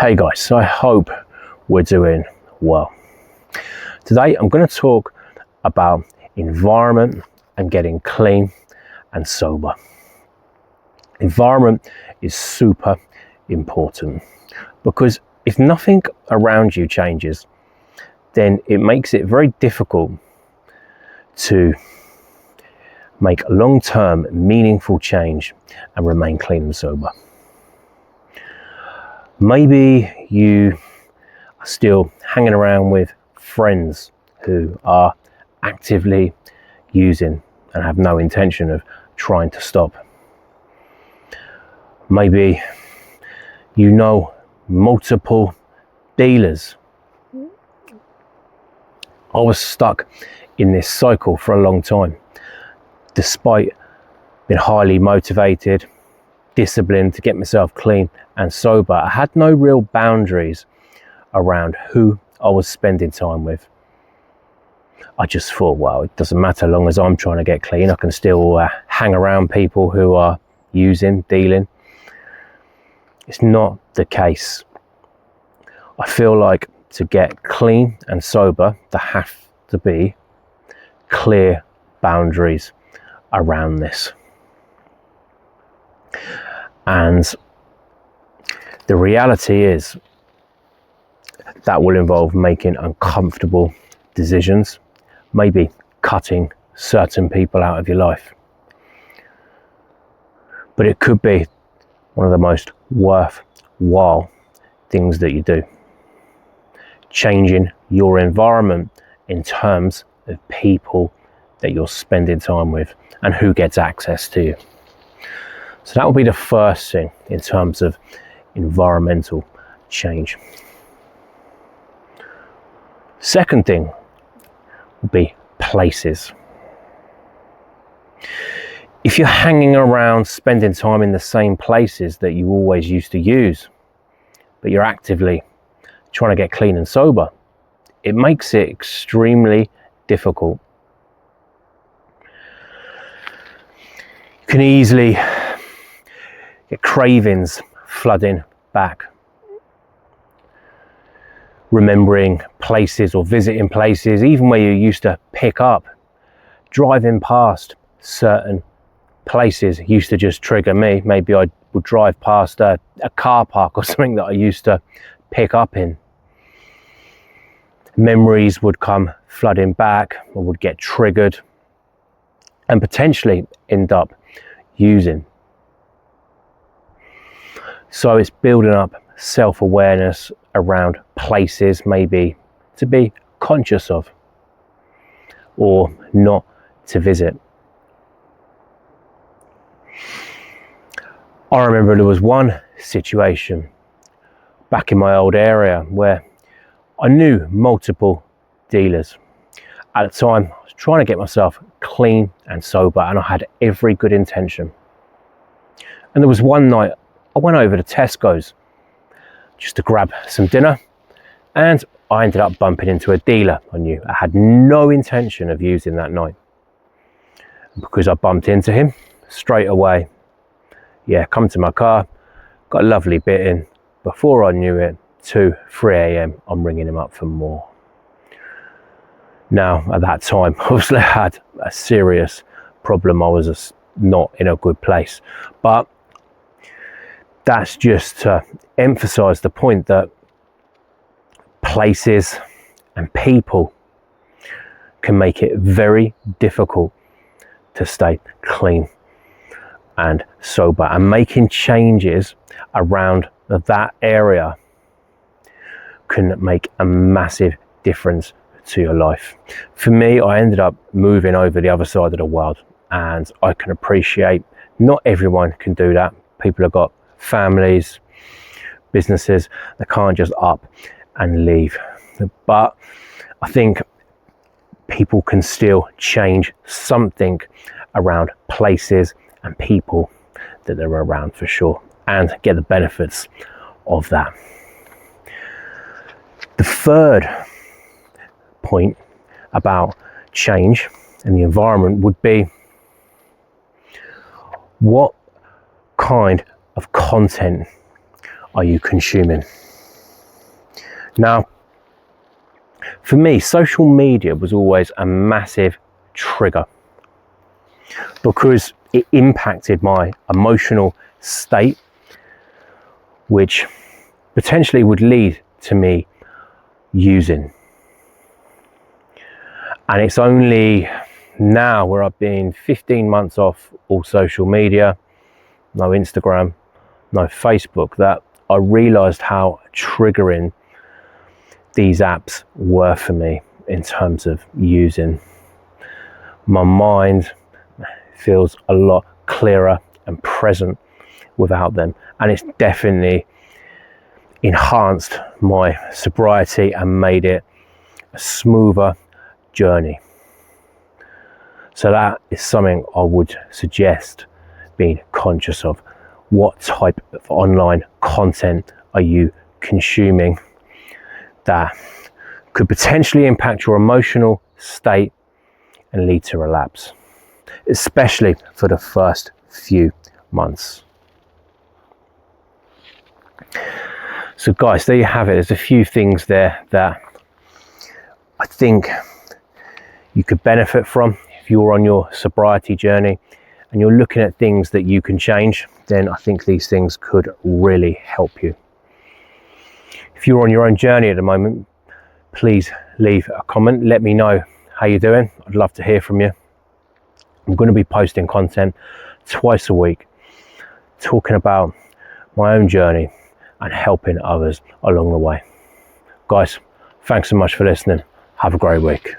Hey guys, I hope we're doing well. Today I'm going to talk about environment and getting clean and sober. Environment is super important because if nothing around you changes, then it makes it very difficult to make long-term meaningful change and remain clean and sober. Maybe you are still hanging around with friends who are actively using and have no intention of trying to stop. Maybe you know multiple dealers. I was stuck in this cycle for a long time, despite being highly motivated, disciplined to get myself clean and sober. I had no real boundaries around who I was spending time with. I just thought, well, it doesn't matter, long as I'm trying to get clean, I can still hang around people who are using, dealing. It's not the case. I feel like to get clean and sober, there have to be clear boundaries around this. And the reality is that will involve making uncomfortable decisions, maybe cutting certain people out of your life. But it could be one of the most worthwhile things that you do. Changing your environment in terms of people that you're spending time with and who gets access to you. So that will be the first thing in terms of environmental change. Second thing will be places. If you're hanging around, spending time in the same places that you always used to use, but you're actively trying to get clean and sober, it makes it extremely difficult. You can easily get cravings flooding back, remembering places or visiting places, even where you used to pick up. Driving past certain places used to just trigger me. Maybe I would drive past a car park or something that I used to pick up in. Memories would come flooding back, or would get triggered and potentially end up using. So it's building up self-awareness around places maybe to be conscious of or not to visit. I remember there was one situation back in my old area where I knew multiple dealers. At the time, I was trying to get myself clean and sober, and I had every good intention. And there was one night I went over to Tesco's just to grab some dinner, and I ended up bumping into a dealer I knew. I had no intention of using that night. Because I bumped into him straight away, come to my car, got a lovely bit in. Before I knew it, 3 a.m, I'm ringing him up for more. Now, at that time, obviously I had a serious problem. I was just not in a good place. But that's just to emphasize the point that places and people can make it very difficult to stay clean and sober, and making changes around that area can make a massive difference to your life. For me, I ended up moving over the other side of the world, and I can appreciate not everyone can do that. People have got families, businesses, they can't just up and leave. But I think people can still change something around places and people that they're around for sure, and get the benefits of that. The third point about change and the environment would be, what kind of content are you consuming? Now, for me, social media was always a massive trigger because it impacted my emotional state, which potentially would lead to me using. And it's only now, where I've been 15 months off all social media, no Instagram, no Facebook, that I realized how triggering these apps were for me in terms of using. My mind feels a lot clearer and present without them, and it's definitely enhanced my sobriety and made it a smoother journey. So that is something I would suggest being conscious of. What type of online content are you consuming that could potentially impact your emotional state and lead to relapse, especially for the first few months? So guys, there you have it. There's a few things there that I think you could benefit from if you're on your sobriety journey and you're looking at things that you can change. Then I think these things could really help you. If you're on your own journey at the moment, please leave a comment. Let me know how you're doing. I'd love to hear from you. I'm going to be posting content twice a week, talking about my own journey and helping others along the way. Guys, thanks so much for listening. Have a great week.